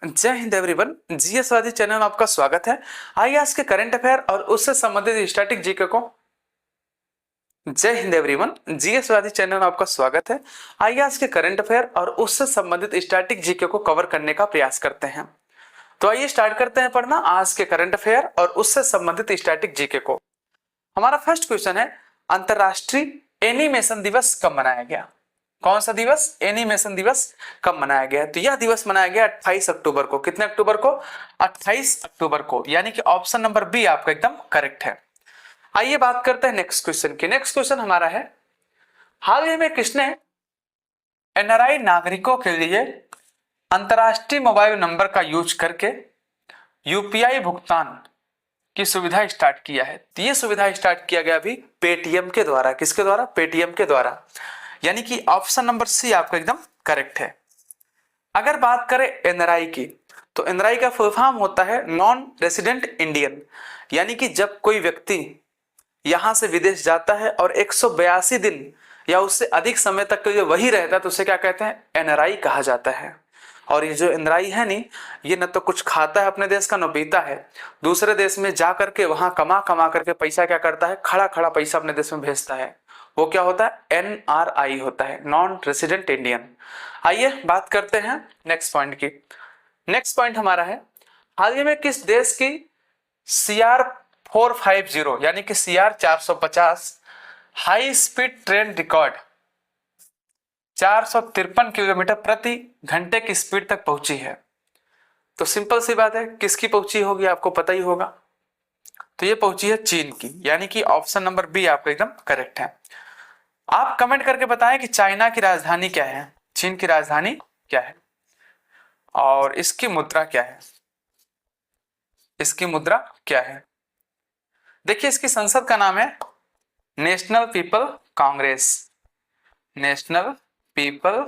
जय Hind everyone. GS वादी channel में आपका स्वागत है। आइए आज के करंट अफेयर और उससे संबंधित स्टैटिक जीके को जय हिंद एवरीवन। जीएस वादी चैनल में आपका स्वागत है। आइए आज के करंट अफेयर और उससे संबंधित स्टैटिक जीके को कवर करने का प्रयास करते हैं। तो आइए स्टार्ट करते हैं पढ़ना आज के करंट अफेयर और उससे संबंधित स्टैटिक जीके को। हमारा फर्स्ट क्वेश्चन है, अंतरराष्ट्रीय एनिमेशन दिवस कब मनाया गया? कौन सा दिवस? एनिमेशन दिवस कब मनाया गया? तो यह दिवस मनाया गया 28 अक्टूबर को। कितने अक्टूबर को? 28 अक्टूबर को, यानी कि ऑप्शन नंबर बी आपका एकदम करेक्ट है। आइए बात करते हैं नेक्स्ट क्वेश्चन की। नेक्स्ट क्वेश्चन हमारा है, हाल ही में किसने एनआरआई नागरिकों के लिए अंतरराष्ट्रीय मोबाइल नंबर का यूज करके यूपीआई भुगतान की सुविधा स्टार्ट किया है? तो ये सुविधा स्टार्ट किया गया अभी पेटीएम के द्वारा। किसके द्वारा? पेटीएम के द्वारा, यानी कि ऑप्शन नंबर सी आपका एकदम करेक्ट है। अगर बात करें एनआरआई की, तो एनआरआई का फुल फॉर्म होता है नॉन रेसिडेंट इंडियन, यानी कि जब कोई व्यक्ति यहां से विदेश जाता है और 182 दिन या उससे अधिक समय तक के लिए वही रहता है तो उसे क्या कहते हैं? एनआरआई कहा जाता है। और ये जो एनआरआई है नहीं, ये न तो कुछ खाता है अपने देश का, न पीता है। दूसरे देश में जा करके वहां कमा कमा करके पैसा क्या करता है? खड़ा खड़ा पैसा अपने देश में भेजता है। वो क्या होता है? एनआरआई होता है, नॉन रेसिडेंट इंडियन। आइए बात करते हैं नेक्स्ट पॉइंट की। नेक्स्ट पॉइंट हमारा है, हाल ही में किस देश की CR 450 यानी कि CR 450 high speed train record 453 kilometre प्रति घंटे की स्पीड तक पहुंची है? तो सिंपल सी बात है, किसकी पहुंची होगी आपको पता ही होगा। तो ये पहुंची है चीन की, यानी कि ऑप्शन नंबर बी आपका एकदम करेक्ट है। आप कमेंट करके बताएं कि चाइना की राजधानी क्या है, चीन की राजधानी क्या है और इसकी मुद्रा क्या है? इसकी मुद्रा क्या है? देखिए, इसकी संसद का नाम है national people Congress. National people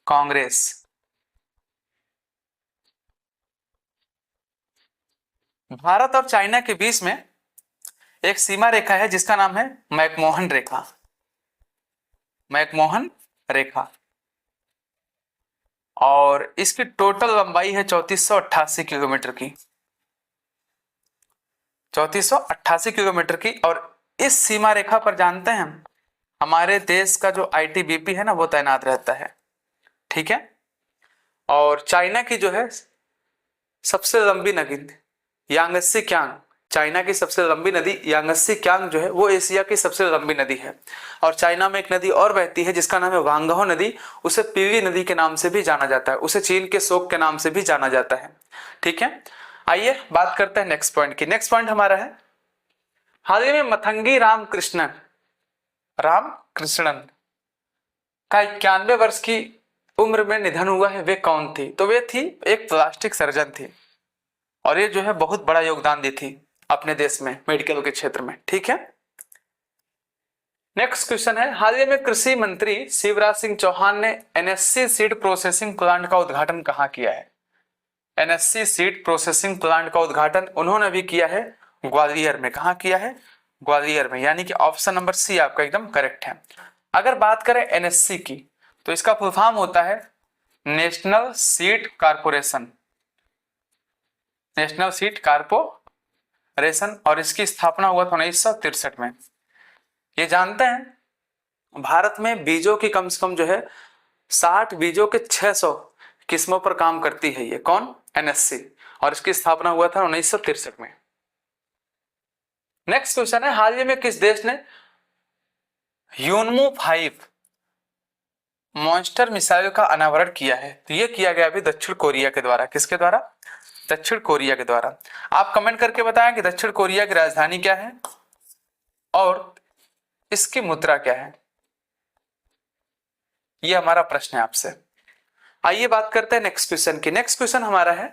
Congress. Bharat और चाइना के बीच में एक सीमा रेखा है जिसका नाम है मैकमोहन रेखा। मैकमोहन रेखा, और इसकी टोटल लंबाई है 3488 किलोमीटर की। 3488 किलोमीटर की। और इस सीमा रेखा पर जानते हैं हम, हमारे देश का जो आईटीबीपी है ना, वो तैनात रहता है। ठीक है। और चाइना की जो है सबसे लंबी नदी यांगत्से क्यांग, चाइना की सबसे लंबी नदी यांगत्से क्यांग जो है वो एशिया की सबसे लंबी नदी है। और चाइना में एक नदी और बहती है जिसका नाम है वांगहो नदी। उसे पीली नदी के नाम से भी जाना जाता है, उसे चीन के शोक के नाम से भी जाना जाता है। ठीक है। आइए बात करते हैं नेक्स्ट पॉइंट की। नेक्स्ट पॉइंट हमारा है, हाल ही में मथंगी रामकृष्णन का 91 वर्ष की उम्र में निधन हुआ है। वे कौन थी? तो वे थी एक प्लास्टिक सर्जन थी, और ये जो है बहुत बड़ा योगदान दी थी अपने देश में मेडिकल के क्षेत्र में। ठीक है। नेक्स्ट क्वेश्चन है, हाल ही में कृषि मंत्री शिवराज सिंह चौहान ने एनएससी सीड प्रोसेसिंग प्लांट का उद्घाटन कहाँ किया है? एनएससी सीड प्रोसेसिंग प्लांट का उद्घाटन उन्होंने भी किया है ग्वालियर में। कहाँ किया है? ग्वालियर में, यानी कि ऑप्शन नंबर सी आपका एकदम करेक्ट है। अगर बात करें एनएससी की, तो इसका फुल फॉर्म होता है national seed corporation. National seed corporation, और इसकी स्थापना हुआ था 1963 में। ये जानते हैं भारत में बीजों की कम से कम जो है 60 बीजों के 600 किस्मों पर काम करती है ये। कौन? एनएससी। और इसकी स्थापना हुआ था 1963 में। नेक्स्ट क्वेश्चन है, हाल ही में किस देश ने यूनमो 5 मॉन्स्टर मिसाइल का अनावरण किया है? तो ये किया गया अभी दक्षिण कोरिया के द्वारा। किसके द्वारा? दक्षिण कोरिया के द्वारा। आप कमेंट करके बताएं कि दक्षिण कोरिया की राजधानी क्या है और इसकी मुद्रा क्या है। ये हमारा प्रश्न है आपसे। आइए बात करते हैं नेक्स्ट क्वेश्चन की। नेक्स्ट क्वेश्चन हमारा है,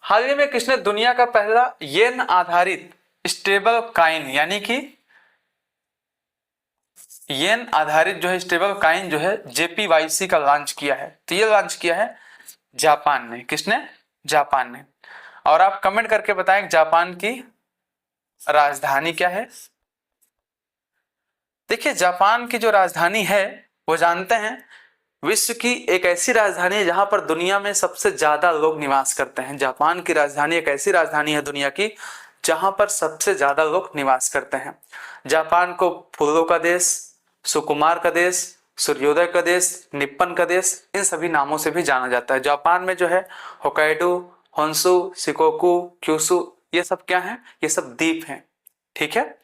हाल ही में किसने दुनिया का पहला येन आधारित स्टेबल काइन, यानी कि येन आधारित जो है स्टेबल काइन जो है जेपीवाईसी का लॉन्च किया है? तो ये लॉन्च किया है जापान ने। किसने? जापान ने। और आप कमेंट करके बताएं जापान की राजधानी क्या है। देखिए, जापान की जो राजधानी है वो जानते हैं विश्व की एक ऐसी राजधानी है जहां पर दुनिया में सबसे ज्यादा लोग निवास करते हैं। जापान की राजधानी एक ऐसी राजधानी है दुनिया की जहां पर सबसे ज्यादा लोग निवास करते हैं। जापान को फूलों का देश, सुकुमार का देश, सूर्योदय का देश, निप्पन का देश, इन सभी नामों से भी जाना जाता है। जापान में जो है होकाइडो, होन्शु, शिकोकू, क्यूशु, ये सब क्या है? ये सब द्वीप हैं। ठीक है,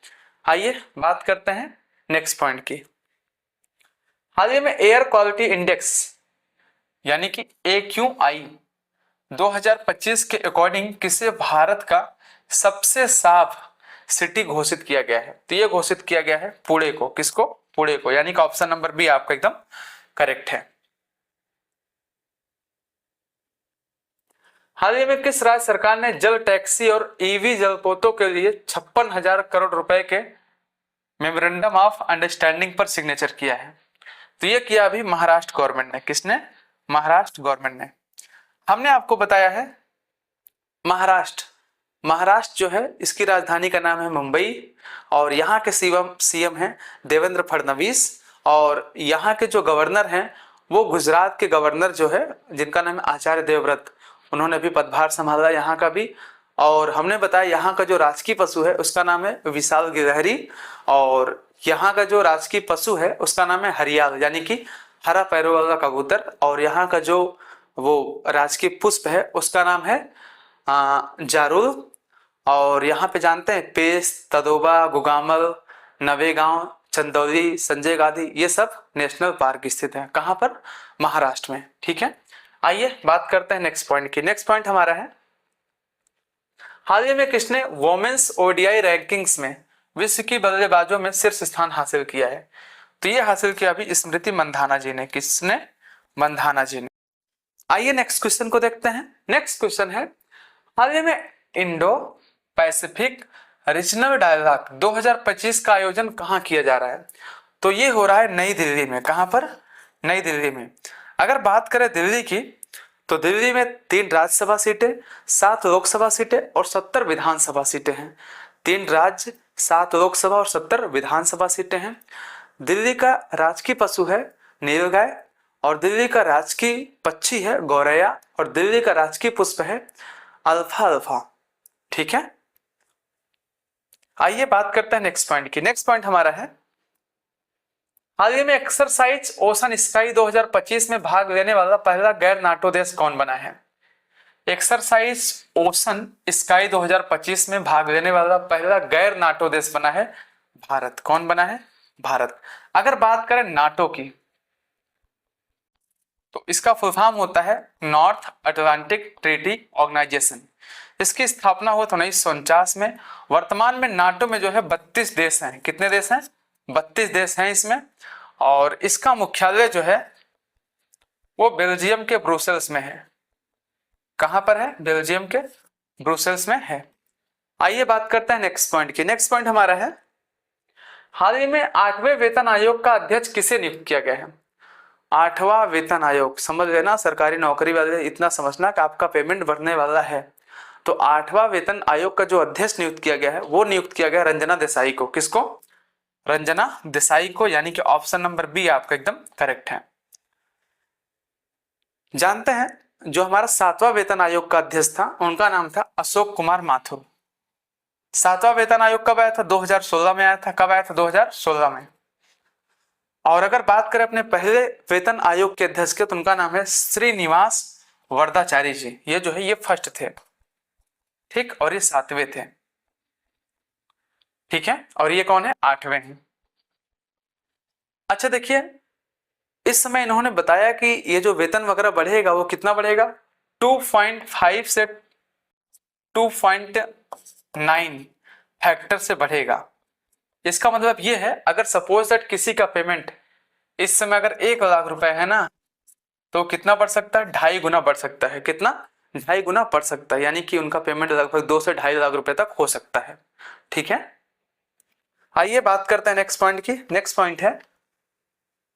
आइए बात करते हैं नेक्स्ट पॉइंट की। हाल ही में एयर क्वालिटी इंडेक्स यानी कि AQI 2025 के अकॉर्डिंग किसे भारत का सबसे साफ सिटी घोषित किया गया है? तो ये घोषित किया गया है पुणे को। किसको? पुणे को, यानी कि ऑप्शन नंबर बी आपका एकदम करेक्ट है। हाल ही में किस राज्य सरकार ने जल टैक्सी और ईवी जलपोतों के लिए 56,000 करोड़ रुपए के मेमोरेंडम ऑफ अंडरस्टैंडिंग पर सिग्नेचर किया है? तो ये किया अभी महाराष्ट्र गवर्नमेंट ने। किसने? महाराष्ट्र गवर्नमेंट ने। हमने आपको बताया है महाराष्ट्र जो है इसकी राजधानी का नाम है मुंबई और यहाँ के सीएम हैं देवेंद्र फडणवीस और यहाँ के जो गवर्नर हैं वो गुजरात के गवर्नर जो है जिनका नाम है आचार्य देवव्रत, उन्होंने भी पदभार संभाला यहाँ का भी। और हमने बताया यहाँ का जो राजकीय पशु है उसका नाम है विशाल गिलहरी और यहाँ का जो राजकीय पशु है उसका नाम है हरियाल यानी कि हरा पैरों वाला कबूतर। और यहाँ का जो वो राजकीय पुष्प है उसका नाम है जारुल। और यहाँ पे जानते हैं पेश, तदोबा, गुगामल, नवेगांव, चंदौली, संजय गांधी, ये सब नेशनल पार्क स्थित है। कहाँ पर? महाराष्ट्र में। ठीक है, आइए बात करते हैं नेक्स्ट पॉइंट की। नेक्स्ट पॉइंट हमारा है हाल ही में किसने वोमेन्स ODI रैंकिंग्स में विश्व की बल्लेबाजों में शीर्ष स्थान हासिल किया है? तो ये हासिल किया अभी स्मृति मंधाना जी ने। किसने? मंधाना जी ने। आइए नेक्स्ट क्वेश्चन को देखते हैं। नेक्स्ट क्वेश्चन है हाल ही में इंडो पैसिफिक रीजनल डायलॉग 2025 का आयोजन कहाँ किया जा रहा है? तो ये हो रहा है नई दिल्ली में। कहाँ पर? नई दिल्ली में। अगर बात करें दिल्ली की तो दिल्ली में 3 राज्यसभा सीटें, 7 लोकसभा सीटें और 70 विधानसभा सीटें हैं। 3 राज्य, 7 लोकसभा और 70 विधानसभा सीटें हैं। दिल्ली का राजकीय पशु है नीलगाय और दिल्ली का राजकीय पक्षी है गौरैया और दिल्ली का राजकीय पुष्प है अल्फा अल्फा। ठीक है, आइए बात करते हैं नेक्स्ट पॉइंट की। नेक्स्ट पॉइंट हमारा है हाल ही में एक्सरसाइज ओशन स्काई 2025 में भाग लेने वाला पहला गैर नाटो देश कौन बना है? एक्सरसाइज ओशन स्काई 2025 में भाग लेने वाला पहला गैर नाटो देश बना है भारत। कौन बना है? भारत। अगर बात करें नाटो की तो इसका फुल फॉर्म होता है नॉर्थ अटलांटिक ट्रीटी ऑर्गेनाइजेशन। इसकी स्थापना हुई 1949 में। वर्तमान में नाटो में जो है 32 देश हैं। कितने देश हैं? 32 देश हैं इसमें। और इसका मुख्यालय जो है वो बेल्जियम के ब्रुसेल्स में है। कहां पर है? बेल्जियम के ब्रुसेल्स में है। आइए बात करते हैं नेक्स्ट पॉइंट की। नेक्स्ट पॉइंट हमारा है हाल ही में 8वें वेतन आयोग का अध्यक्ष किसे नियुक्त किया गया है? 8वां वेतन आयोग, समझ लेना सरकारी नौकरी वाले इतना समझना कि आपका पेमेंट बढ़ने वाला है। तो 8वां वेतन आयोग का जो अध्यक्ष नियुक्त किया गया है वो नियुक्त किया गया रंजना देसाई को। किसको? रंजना देसाई को, यानी कि ऑप्शन नंबर बी आपका एकदम करेक्ट है। जानते हैं जो हमारा 7वां वेतन आयोग का अध्यक्ष था उनका नाम था अशोक कुमार माथुर। 7वां वेतन आयोग कब आया था? 2016 में आया था। कब आया था? 2016 में। और अगर बात करें अपने पहले वेतन आयोग के अध्यक्ष के तो उनका नाम है श्रीनिवास वरदाचारी जी। ये जो है ये फर्स्ट थे, ठीक, और ये 7वें थे। ठीक है, और ये कौन है? 8वें हैं। अच्छा देखिए, इस समय इन्होंने बताया कि ये जो वेतन वगैरह बढ़ेगा वो कितना बढ़ेगा? 2.5 से 2.9 फैक्टर से बढ़ेगा। इसका मतलब ये है अगर सपोज दैट किसी का पेमेंट इस समय अगर 1 लाख रुपए है ना तो कितना बढ़ सकता है? 2.5 गुना बढ़ सकता है। कितना? 2.5 गुना बढ़ सकता है, यानी कि उनका पेमेंट लगभग 2 से 2.5 लाख रुपए तक हो सकता है। ठीक है, आइए बात करते हैं नेक्स्ट पॉइंट की। नेक्स्ट पॉइंट है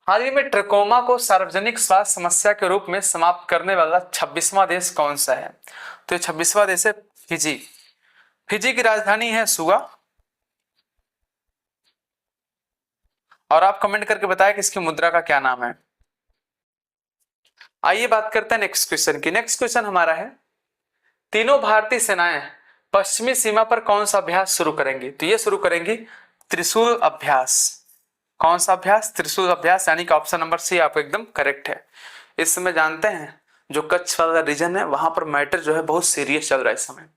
हाल ही में ट्रकोमा को सार्वजनिक स्वास्थ्य समस्या के रूप में समाप्त करने वाला 26वां देश कौन सा है? तो ये 26वां देश है फिजी। फिजी की राजधानी है सुगा। और आप कमेंट करके बताएं कि इसकी मुद्रा का क्या नाम है। आइए बात करते हैं नेक्स्ट क्वेश्चन की। नेक्स्ट क्वेश्चन हमारा है, तीनों भारतीय सेनाएं पश्चिमी सीमा पर कौन सा अभ्यास शुरू करेंगी? तो ये शुरू करेंगी त्रिशूल अभ्यास। कौन सा अभ्यास? त्रिशूल अभ्यास, यानी कि ऑप्शन नंबर सी आपको एकदम करेक्ट है। इस समय जानते हैं जो कच्छ वाला रीजन है वहां पर मैटर जो है बहुत सीरियस चल रहा है इस समय।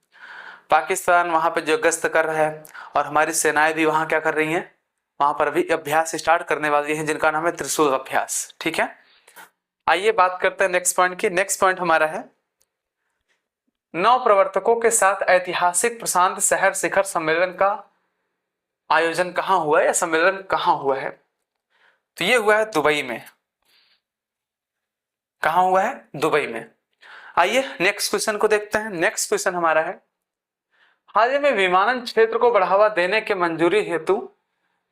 पाकिस्तान वहां पे जो गश्त कर रहा है और हमारी सेनाएं भी वहां क्या कर रही हैं, वहां पर अभी अभ्यास स्टार्ट करने वाली है जिनका नाम है त्रिशूल अभ्यास। ठीक है, आइए बात करते हैं नेक्स्ट पॉइंट की। नेक्स्ट पॉइंट हमारा है, नव प्रवर्तकों के साथ ऐतिहासिक प्रशांत शहर शिखर सम्मेलन का आयोजन कहां हुआ है या सम्मेलन कहां हुआ है? तो ये हुआ है दुबई में। कहां हुआ है? दुबई में। आइए नेक्स्ट क्वेश्चन को देखते हैं। नेक्स्ट क्वेश्चन हमारा है, हाल ही में विमानन क्षेत्र को बढ़ावा देने के मंजूरी हेतु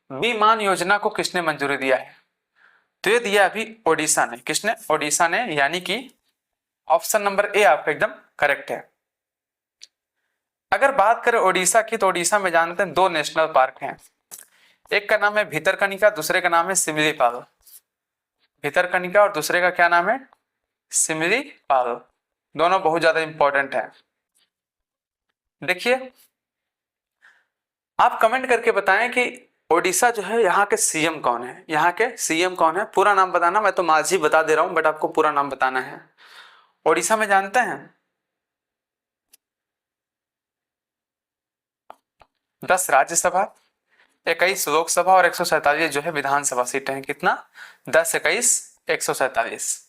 विमान योजना को किसने मंजूरी दिया है? तो ये दिया अभी ओडिशा ने। किसने? ओडिशा ने, यानी कि ऑप्शन नंबर ए आपका एकदम करेक्ट है। अगर बात करें ओडिशा की, तो ओडिशा में जानते हैं दो नेशनल पार्क हैं। एक का नाम है भितरकनिका, दूसरे का नाम है सिमलीपाल। भितरकनिका और दूसरे का क्या नाम है? सिमलीपाल। दोनों बहुत ज्यादा इंपॉर्टेंट है। देखिए, आप कमेंट करके बताएं कि ओडिशा जो है यहाँ के सीएम कौन है? यहाँ के सीएम कौन है? पूरा नाम बताना। मैं तो माझी बता दे रहा हूं, बट आपको पूरा नाम बताना है। ओडिशा में जानते हैं 10 राज्यसभा, 21 लोकसभा और 147 जो है विधानसभा सीटें हैं। कितना? 10, 21, 147।